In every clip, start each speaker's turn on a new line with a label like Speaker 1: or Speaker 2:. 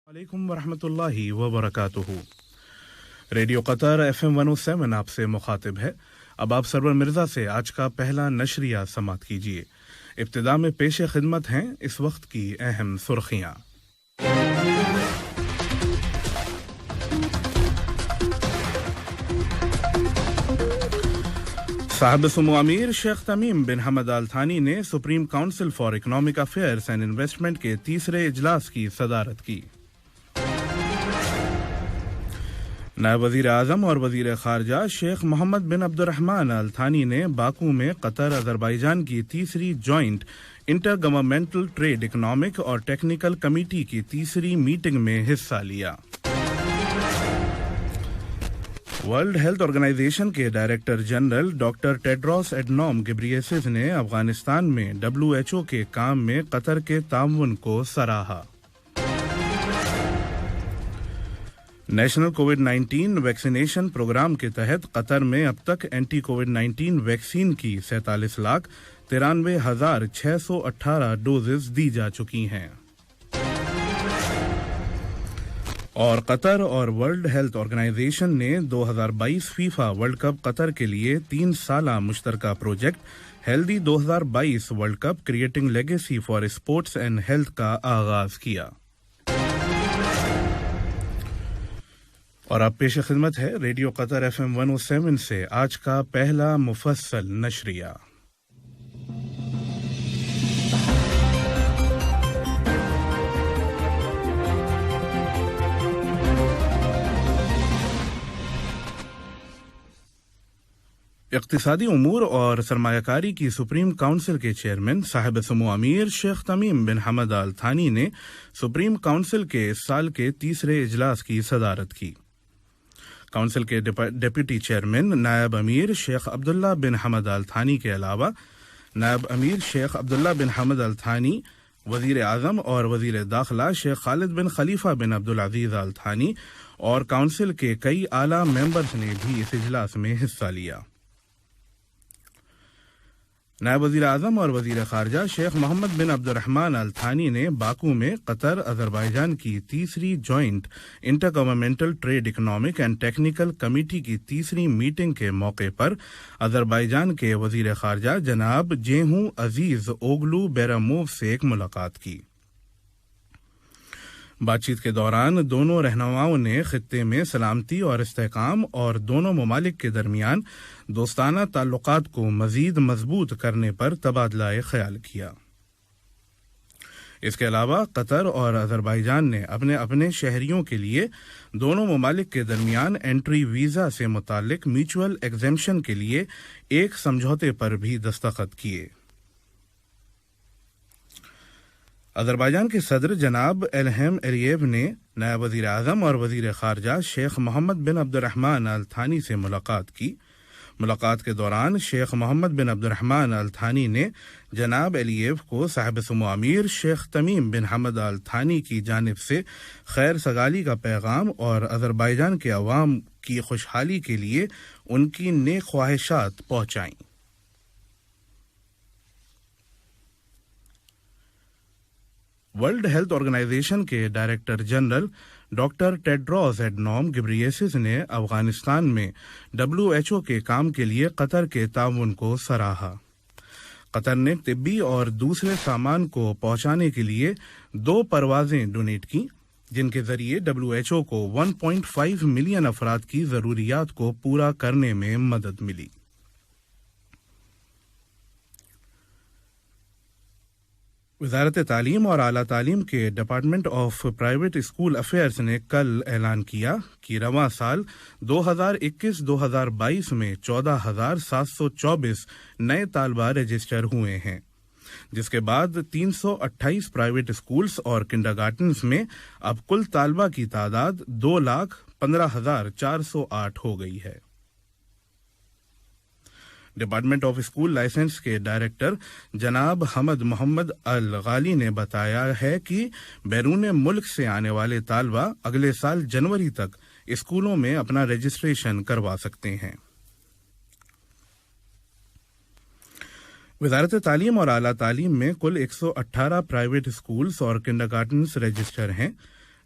Speaker 1: वालेकुम वरहमतुल्लाहि वबरकातुहू। Radio Qatar FM 107 आपसे मुखातिब है। अब आप सरवर मिर्ज़ा से आज का पहला नशरिया समात कीजिए। इब्तिदा में पेश खिदमत हैं इस वक्त की अहम सुर्खियाँ। साहब सुमो अमीर शेख तमीम बिन हमद अल थानी ने supreme council for economic affairs and investment के तीसरे इजलास की सदारत की। नायब वज़ीर आज़म और वज़ीर ख़ारजा Sheikh Mohammed bin Abdulrahman Al Thani ने बाकू में कतर अज़रबैजान की तीसरी joint inter governmental trade economic और टेक्निकल कमेटी की तीसरी मीटिंग में हिस्सा लिया। वर्ल्ड हेल्थ ऑर्गेनाइजेशन के director general doctor Tedros Adhanom Ghebreyesus ने अफगानिस्तान में WHO के काम में कतर के ताउन को सराहा। नेशनल कोविड-19 वैक्सीनेशन प्रोग्राम के तहत कतर में अब तक एंटी कोविड-19 वैक्सीन की 47,93,618 डोजेस दी जा चुकी हैं। और कतर और वर्ल्ड हेल्थ ऑर्गेनाइजेशन ने 2022 फीफा वर्ल्ड कप कतर के लिए 3 साला मुश्तरका project healthy 2022 World Cup creating legacy for sports and health का आगाज किया। और अब पेश खिदमत है रेडियो कतर FM 107 से आज का पहला मुफस्सल नशरिया। इक़्तिसादी उमूर और सरमायाकारी की सुप्रीम काउंसिल के चेयरमैन साहिब सुमो अमीर शेख तमीम बिन हमद अल थानी ने सुप्रीम काउंसिल के इस साल के तीसरे इजलास की सदारत की। काउंसिल के डिप्टी चेयरमैन नायब अमीर शेख अब्दुल्ला बिन हमद अल थानी के अलावा नायब अमीर शेख अब्दुल्ला बिन हमद अल थानी, वज़ीर आज़म और वज़ीर दाखिला शेख खालिद बिन खलीफा बिन अब्दुल अज़ीज़ अल थानी और काउंसिल के कई आला मेंबर्स ने भी इस इजलास में हिस्सा लिया। नायब वज़ीर आज़म और वज़ीर ख़ारजा Sheikh Mohammed bin Abdulrahman Al Thani ने बाकू में कतर अज़रबैजान की तीसरी joint inter governmental trade economic and technical committee की तीसरी मीटिंग के मौके पर अज़रबैजान के वज़ीर ख़ारजा जनाब जेहू अजीज़ ओगलू बेरामोव से एक मुलाकात की। बातचीत के दौरान दोनों रहनुमाओं ने खित्ते में सलामती और इस्तेहकाम और दोनों ममालिक के दरमियान दोस्ताना ताल्लुकात को मजीद मजबूत करने पर तबादला ख्याल किया। इसके अलावा कतर और अज़रबैजान ने अपने अपने शहरियों के लिए दोनों ममालिक के दरमियान एंट्री वीज़ा से मुताल्लिक म्यूचुअल एग्जेम्पशन के लिए एक समझौते पर भी दस्तखत किए। अज़रबैजान के सदर जनाब इल्हम अलीयेव ने नायब वज़ीर आज़म और वज़ीर ख़ारजा Sheikh Mohammed bin Abdulrahman Al थानी से मुलाकात की। मुलाकात के दौरान Sheikh Mohammed bin Abdulrahman Al Thani ने जनाब अलीयेव को साहिब सुमो अमीर शेख तमीम बिन हमद अल थानी की जानिब से खैर सगाली का पैगाम और अज़रबैजान के अवाम की खुशहाली के लिए उनकी नेक ख्वाहिशात पहुँचाईं। वर्ल्ड हेल्थ ऑर्गेनाइजेशन के director general doctor Tedros Adhanom Ghebreyesus ने अफगानिस्तान में WHO के काम के लिए कतर के ताउन को सराहा। कतर ने तिब्बी और दूसरे सामान को पहुंचाने के लिए 2 परवाजें डोनेट की, जिनके जरिए WHO को 1.5 मिलियन अफराद की जरूरियात को पूरा करने में मदद मिली। वज़ारत तालीम और आला तालीम के department of private school affairs ने कल ऐलान किया कि रवां साल 2021-2022 में 14,724 नए तालबा रजिस्टर हुए हैं, जिसके बाद 328 प्राइवेट स्कूल्स और किंडरगार्टन्स में अब कुल तालबा की तादाद 2,15,408 हो गई है। डिपार्टमेंट ऑफ स्कूल लाइसेंस के डायरेक्टर जनाब हमद मोहम्मद अल गाली ने बताया है कि बैरून मुल्क से आने वाले तालबा अगले साल जनवरी तक स्कूलों में अपना रजिस्ट्रेशन करवा सकते हैं। वज़ारत तालीम और आला तालीम में कुल 118 प्राइवेट स्कूल्स और किंडरगार्टन्स रजिस्टर हैं,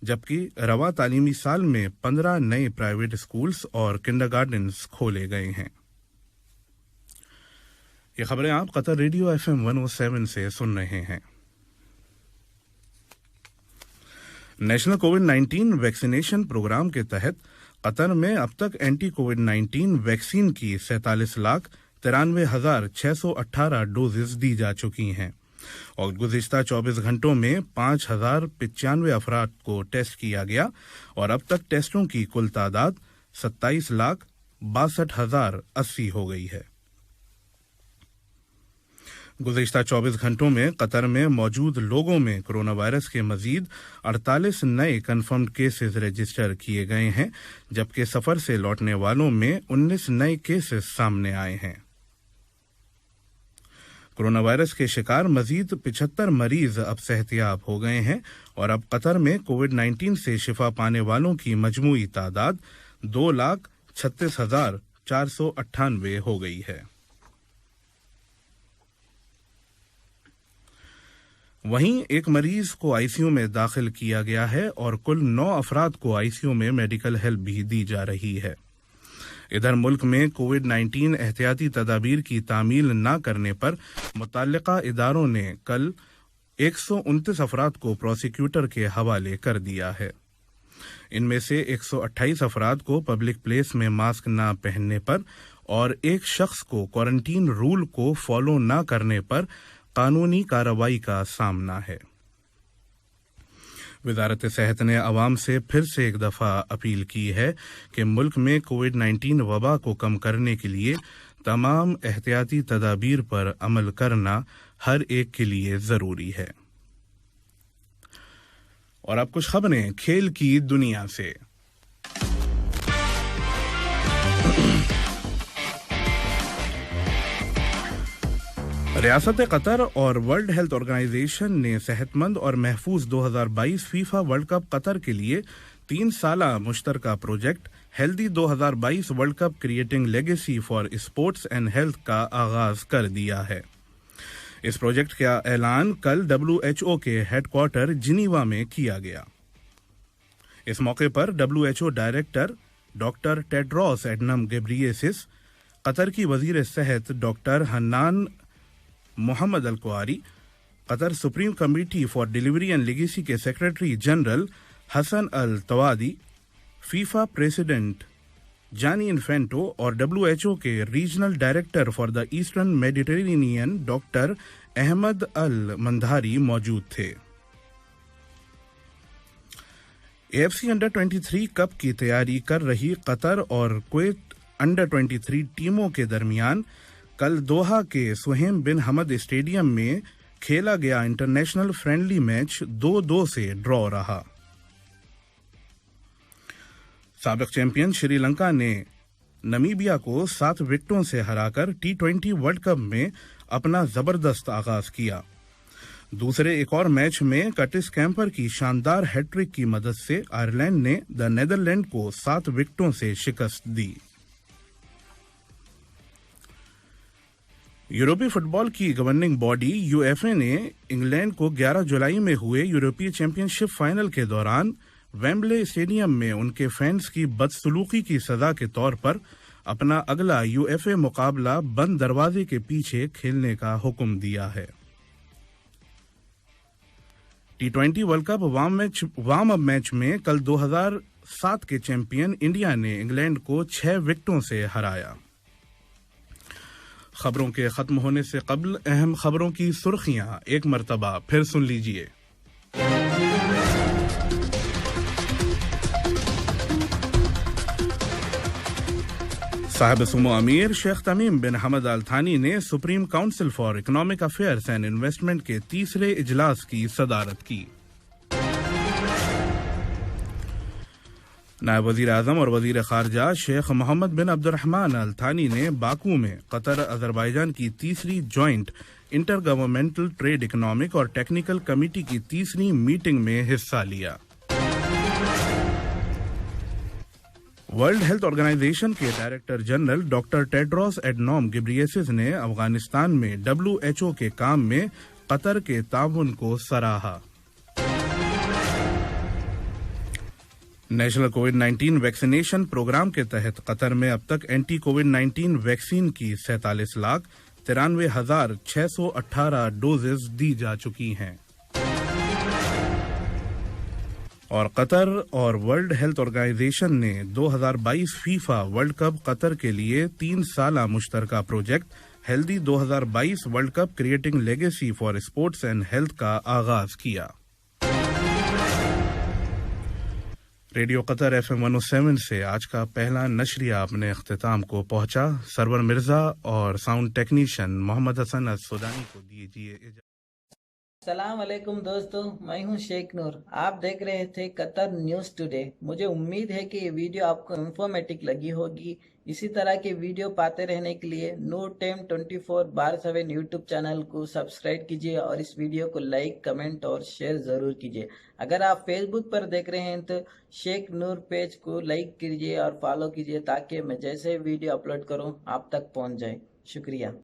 Speaker 1: जबकि रवा तालीमी साल में 15 नए प्राइवेट स्कूल्स और किंडरगार्टन्स खोले गए हैं। ये खबरें आप कतर रेडियो FM 107 से सुन रहे हैं। नेशनल कोविड-19 वैक्सीनेशन प्रोग्राम के तहत कतर में अब तक एंटी कोविड-19 वैक्सीन की 47,93,618 डोजेस दी जा चुकी हैं और गुज़िश्ता 24 घंटों में 5,095 अफराद को टेस्ट किया गया और अब तक टेस्टों की कुल तादाद 27,62,080 हो गई है। गुज़िश्ता 24 घंटों में कतर में मौजूद लोगों में कोरोना वायरस के मजीद 48 नए कन्फर्म्ड केसेस रजिस्टर किए गए हैं, जबकि सफर से लौटने वालों में 19 नए केसेस सामने आए हैं। कोरोना वायरस के शिकार मजीद 75 मरीज अब सेहतियाब हो गए हैं और अब कतर में कोविड-19 से शिफा पाने वालों की मजमूई तादाद 2,36,498 हो गई है। वहीं एक मरीज को आईसीयू में दाखिल किया गया है और कुल 9 अफराद को आईसीयू में मेडिकल हेल्प भी दी जा रही है। इधर मुल्क में कोविड-19 एहतियाती तदाबीर की तामील न करने पर मुतल्लिका इदारों ने कल 129 अफराद को प्रोसिक्यूटर के हवाले कर दिया है। इनमें से 128 अफराद को पब्लिक प्लेस में मास्क न पहनने पर और एक शख्स को क्वारंटीन रूल को फॉलो न करने पर कानूनी कार्रवाई का सामना है। वजारत सेहत ने अवाम से फिर से एक दफ़ा अपील की है कि मुल्क में कोविड-19 वबा को कम करने के लिए तमाम एहतियाती तदाबीर पर अमल करना हर एक के लिए ज़रूरी है। और अब कुछ खबरें खेल की दुनिया से। रियासत कतर और वर्ल्ड हेल्थ ऑर्गेनाइजेशन ने सेहतमंद और महफूज 2022 फीफा वर्ल्ड कप कतर के लिए 3 साला मुश्तरका project healthy 2022 World Cup creating legacy for sports and health का आगाज कर दिया है। इस प्रोजेक्ट का ऐलान कल WHO के हेडक्वार्टर जिनीवा में किया गया। इस मौके पर WHO director doctor Tedros Adhanom Ghebreyesus, Qatar की वजीर सेहत doctor Hanan Mohammed Al Kuwari, Qatar Supreme Committee for Delivery and Legacy के secretary general Hassan Al Thawadi, FIFA president Gianni Infantino और WHO के regional director for the Eastern Mediterranean doctor Ahmed Al Mandhari मौजूद थे। AFC under 23 cup की तैयारी कर रही Qatar और कुवैत अंडर 23 टीमों के दरमियान कल दोहा के सुहेम बिन हमद स्टेडियम में खेला गया इंटरनेशनल फ्रेंडली मैच 2-2 से ड्रॉ रहा। साबिक चैंपियन श्रीलंका ने नमीबिया को 7 विकेटों से हराकर T20 वर्ल्ड कप में अपना जबरदस्त आगाज किया। दूसरे एक और मैच में कर्टिस कैंपर की शानदार हैट्रिक की मदद से आयरलैंड ने द नेदरलैंड को 7 विकेटों से शिकस्त दी। यूरोपीय फुटबॉल की गवर्निंग बॉडी UEFA ने इंग्लैंड को 11 जुलाई में हुए यूरोपीय चैंपियनशिप फाइनल के दौरान वेम्बले स्टेडियम में उनके फैंस की बदसलूकी की सजा के तौर पर अपना अगला UEFA मुकाबला बंद दरवाजे के पीछे खेलने का हुक्म दिया है। T20 world cup warm up match में कल 2007 के चैंपियन इंडिया ने इंग्लैंड को 6 विकेटों से हराया। खबरों के खत्म होने से कबल अहम खबरों की सुर्खियां एक मर्तबा फिर सुन लीजिए। साहिब सुमो अमीर शेख तमीम बिन हमद अल थानी ने supreme council for economic affairs and investment के तीसरे इजलास की सदारत की। नायब वजीर आजम और वजीर खारजा Sheikh Mohammed bin Abdulrahman Al Thani ने बाकू में कतर अजरबैजान की तीसरी joint inter governmental trade economic और टेक्निकल कमेटी की तीसरी मीटिंग में हिस्सा लिया। वर्ल्ड हेल्थ ऑर्गेनाइजेशन के director general doctor Tedros Adhanom Ghebreyesus ने अफगानिस्तान में WHO के काम में कतर के ताउन को सराहा। نیشنل کووڈ 19 ویکسینیشن پروگرام کے تحت قطر میں اب تک اینٹی کووڈ 19 ویکسین کی 47,93,618 ڈوزز دی جا چکی ہیں۔ اور قطر اور ورلڈ ہیلتھ آرگنائزیشن نے 2022 فیفا ورلڈ کپ قطر کے لیے 3 سالہ مشترکہ project healthy 2022 world cup creating legacy for sports and health کا آغاز کیا۔ ریڈیو قطر FM 107 سے آج کا پہلا نشریہ اپنے اختتام کو پہنچا۔ سرور مرزا اور ساؤنڈ ٹیکنیشین محمد حسن السودانی کو دیجیے اجازت۔
Speaker 2: السلام علیکم دوستو، میں ہوں شیخ نور۔ آپ دیکھ رہے تھے قطر نیوز ٹوڈے۔ مجھے امید ہے کہ یہ ویڈیو آپ کو انفارمیٹک لگی ہوگی۔ اسی طرح کے ویڈیو پاتے رہنے کے لیے نور ٹائم 24/7 یوٹیوب چینل کو سبسکرائب کیجیے اور اس ویڈیو کو لائک، کمنٹ اور شیئر ضرور کیجیے۔ اگر آپ فیس بک پر دیکھ رہے ہیں تو شیخ نور پیج کو لائک کیجیے اور فالو کیجیے تاکہ میں جیسے ویڈیو اپلوڈ کروں آپ تک پہنچ جائے۔ شکریہ۔